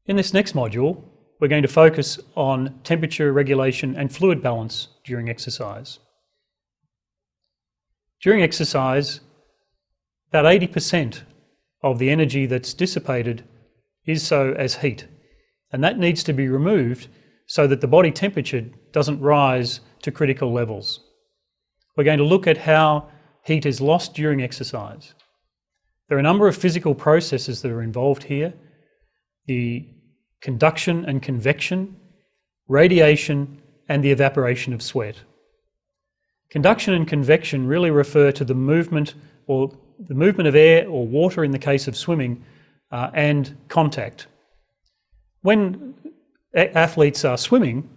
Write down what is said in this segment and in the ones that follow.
In this next module, we're going to focus on temperature regulation and fluid balance during exercise. During exercise, about 80% of the energy that's dissipated is so as heat, and that needs to be removed so that the body temperature doesn't rise to critical levels. We're going to look at how heat is lost during exercise. There are a number of physical processes that are involved here: the conduction and convection, radiation, and the evaporation of sweat. Conduction and convection really refer to the movement of air or water in the case of swimming, and contact. When athletes are swimming,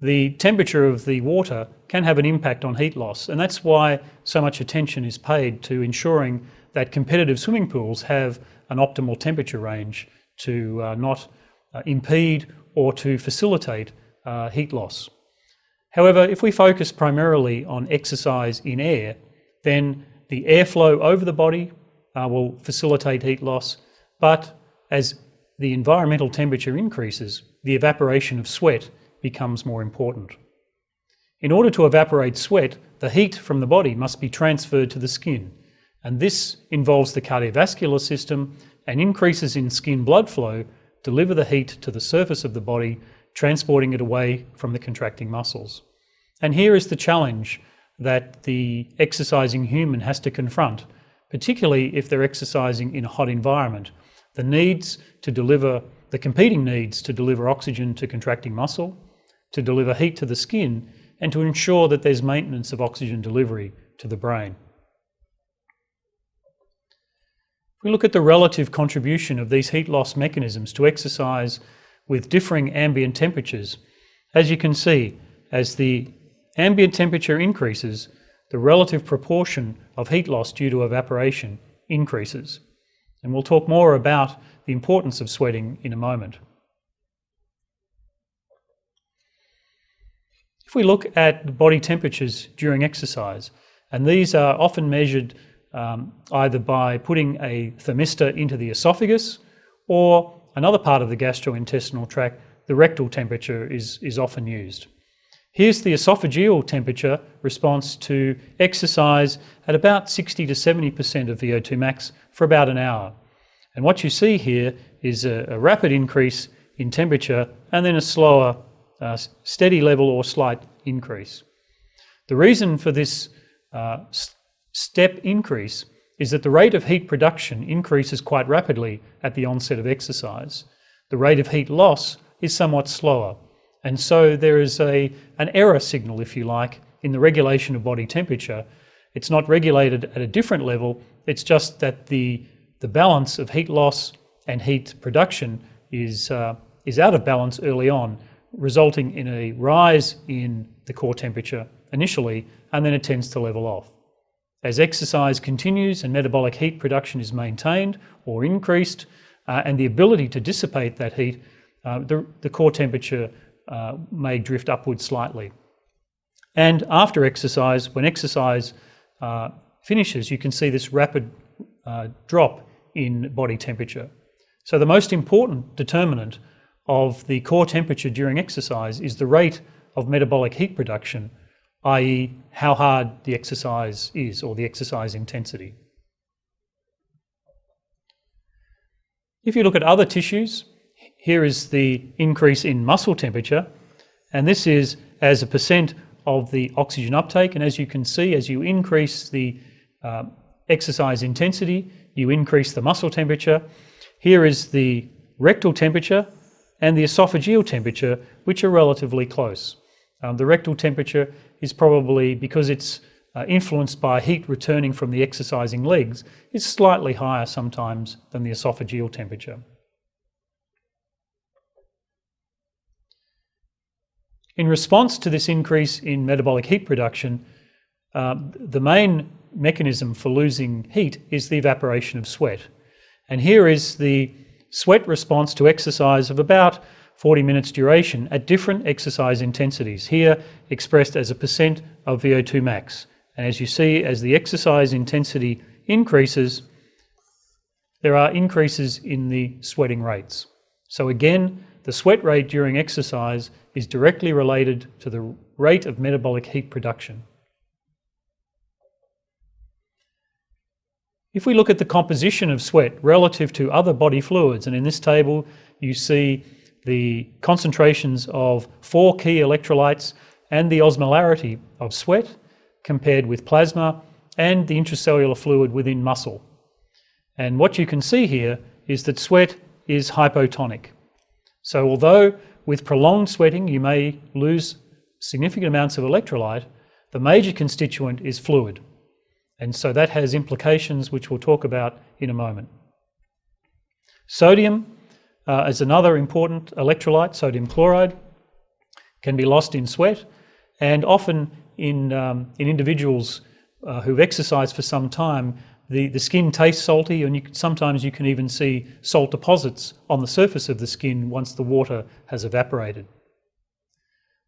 the temperature of the water can have an impact on heat loss, and that's why so much attention is paid to ensuring that competitive swimming pools have an optimal temperature range to not impede or to facilitate heat loss. However, if we focus primarily on exercise in air, then the airflow over the body will facilitate heat loss, but as the environmental temperature increases, the evaporation of sweat becomes more important. In order to evaporate sweat, the heat from the body must be transferred to the skin, and this involves the cardiovascular system, and increases in skin blood flow deliver the heat to the surface of the body, transporting it away from the contracting muscles. And here is the challenge that the exercising human has to confront, particularly if they're exercising in a hot environment. The competing needs to deliver oxygen to contracting muscle, to deliver heat to the skin, and to ensure that there's maintenance of oxygen delivery to the brain. If we look at the relative contribution of these heat loss mechanisms to exercise with differing ambient temperatures, as you can see, as the ambient temperature increases, the relative proportion of heat loss due to evaporation increases. And we'll talk more about the importance of sweating in a moment. If we look at body temperatures during exercise, and these are often measured either by putting a thermistor into the esophagus, or another part of the gastrointestinal tract, the rectal temperature is often used. Here's the esophageal temperature response to exercise at about 60 to 70% of VO2 max for about an hour. And what you see here is a rapid increase in temperature and then a slower, steady level or slight increase. The reason for this step increase is that the rate of heat production increases quite rapidly at the onset of exercise. The rate of heat loss is somewhat slower. And so there is an error signal, if you like, in the regulation of body temperature. It's not regulated at a different level, it's just that the balance of heat loss and heat production is out of balance early on, resulting in a rise in the core temperature initially, and then it tends to level off. As exercise continues and metabolic heat production is maintained or increased, and the ability to dissipate that heat, the core temperature may drift upwards slightly. And after exercise, when exercise finishes, you can see this rapid drop in body temperature. So the most important determinant of the core temperature during exercise is the rate of metabolic heat production, i.e. how hard the exercise is, or the exercise intensity. If you look at other tissues, here is the increase in muscle temperature, and this is as a percent of the oxygen uptake. And as you can see, as you increase the exercise intensity, you increase the muscle temperature. Here is the rectal temperature and the esophageal temperature, which are relatively close. The rectal temperature is probably, because it's influenced by heat returning from the exercising legs, is slightly higher sometimes than the esophageal temperature. In response to this increase in metabolic heat production, the main mechanism for losing heat is the evaporation of sweat. And here is the sweat response to exercise of about 40 minutes duration at different exercise intensities, here expressed as a percent of VO2 max. And as you see, as the exercise intensity increases, there are increases in the sweating rates. So again, the sweat rate during exercise is directly related to the rate of metabolic heat production. If we look at the composition of sweat relative to other body fluids, and in this table you see the concentrations of 4 key electrolytes and the osmolarity of sweat compared with plasma and the intracellular fluid within muscle. And what you can see here is that sweat is hypotonic. So although with prolonged sweating you may lose significant amounts of electrolyte, the major constituent is fluid. And so that has implications which we'll talk about in a moment. Sodium is another important electrolyte, sodium chloride, can be lost in sweat, and often in individuals who've exercised for some time, the skin tastes salty, and sometimes you can even see salt deposits on the surface of the skin once the water has evaporated.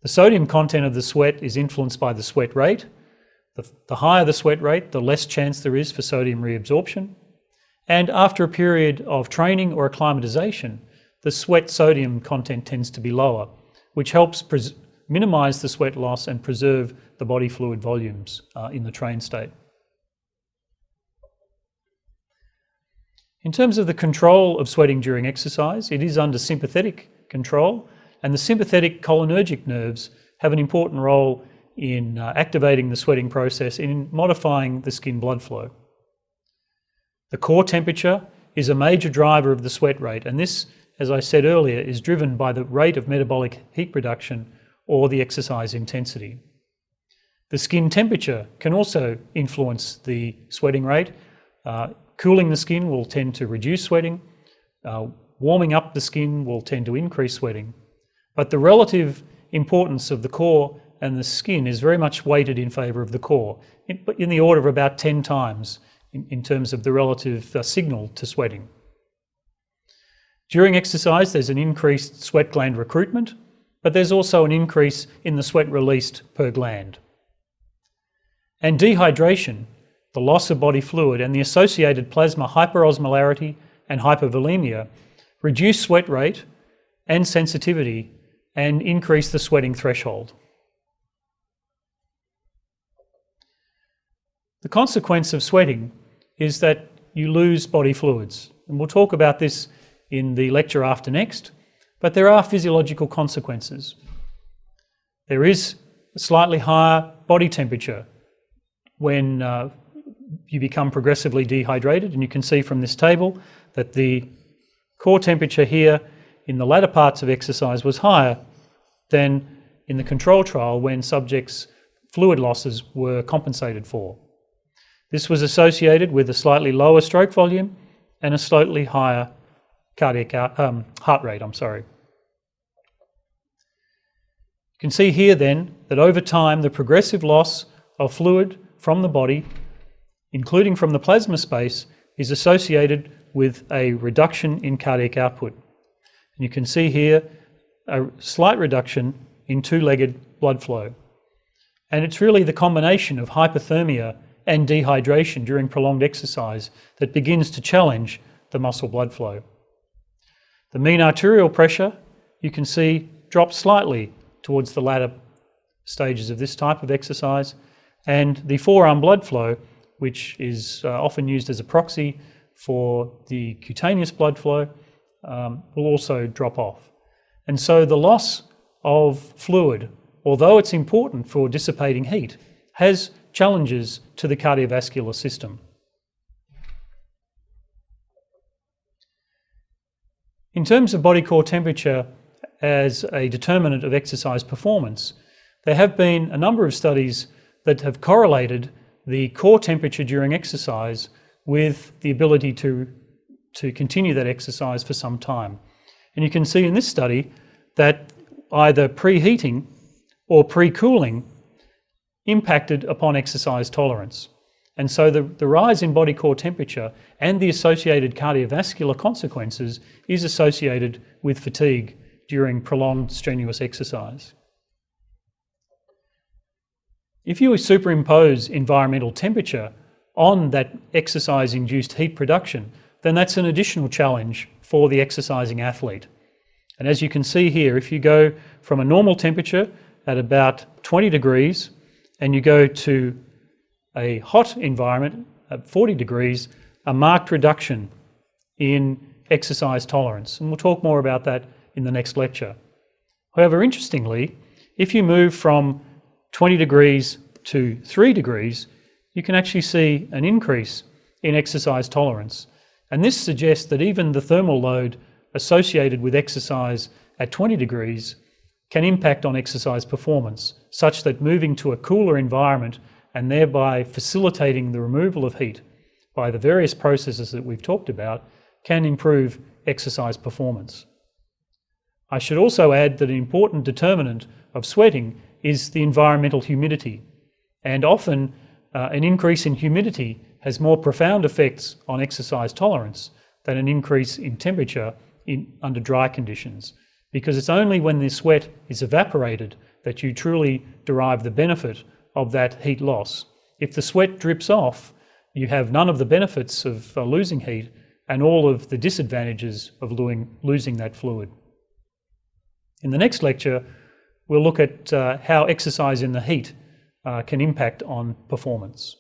The sodium content of the sweat is influenced by the sweat rate. The higher the sweat rate, the less chance there is for sodium reabsorption. And after a period of training or acclimatization, the sweat sodium content tends to be lower, which helps minimize the sweat loss and preserve the body fluid volumes in the trained state. In terms of the control of sweating during exercise, it is under sympathetic control, and the sympathetic cholinergic nerves have an important role in activating the sweating process and in modifying the skin blood flow. The core temperature is a major driver of the sweat rate, and this, as I said earlier, is driven by the rate of metabolic heat production or the exercise intensity. The skin temperature can also influence the sweating rate. Cooling the skin will tend to reduce sweating. Warming up the skin will tend to increase sweating. But the relative importance of the core and the skin is very much weighted in favour of the core, in the order of about 10 times in terms of the relative signal to sweating. During exercise, there's an increased sweat gland recruitment, but there's also an increase in the sweat released per gland. And dehydration, the loss of body fluid, and the associated plasma hyperosmolarity and hypovolemia reduce sweat rate and sensitivity and increase the sweating threshold. The consequence of sweating is that you lose body fluids. And we'll talk about this in the lecture after next, but there are physiological consequences. There is a slightly higher body temperature when you become progressively dehydrated, and you can see from this table that the core temperature here in the latter parts of exercise was higher than in the control trial when subjects' fluid losses were compensated for. This was associated with a slightly lower stroke volume and a slightly higher cardiac heart rate. You can see here then that over time the progressive loss of fluid from the body, including from the plasma space, is associated with a reduction in cardiac output. And you can see here a slight reduction in two-legged blood flow. And it's really the combination of hypothermia and dehydration during prolonged exercise that begins to challenge the muscle blood flow. The mean arterial pressure, you can see, drops slightly towards the latter stages of this type of exercise, and the forearm blood flow, which is often used as a proxy for the cutaneous blood flow, will also drop off. And so the loss of fluid, although it's important for dissipating heat, has challenges to the cardiovascular system. In terms of body core temperature as a determinant of exercise performance, there have been a number of studies that have correlated the core temperature during exercise with the ability to continue that exercise for some time. And you can see in this study that either preheating or pre-cooling impacted upon exercise tolerance. And so the rise in body core temperature and the associated cardiovascular consequences is associated with fatigue during prolonged strenuous exercise. If you superimpose environmental temperature on that exercise-induced heat production, then that's an additional challenge for the exercising athlete. And as you can see here, if you go from a normal temperature at about 20 degrees and you go to a hot environment at 40 degrees, a marked reduction in exercise tolerance. And we'll talk more about that in the next lecture. However, interestingly, if you move from 20 degrees to 3 degrees, you can actually see an increase in exercise tolerance. And this suggests that even the thermal load associated with exercise at 20 degrees can impact on exercise performance, such that moving to a cooler environment and thereby facilitating the removal of heat by the various processes that we've talked about can improve exercise performance. I should also add that an important determinant of sweating is the environmental humidity, and often an increase in humidity has more profound effects on exercise tolerance than an increase in temperature under dry conditions, because it's only when the sweat is evaporated that you truly derive the benefit of that heat loss. If the sweat drips off, you have none of the benefits of losing heat and all of the disadvantages of losing that fluid. In the next lecture, we'll look at how exercise in the heat can impact on performance.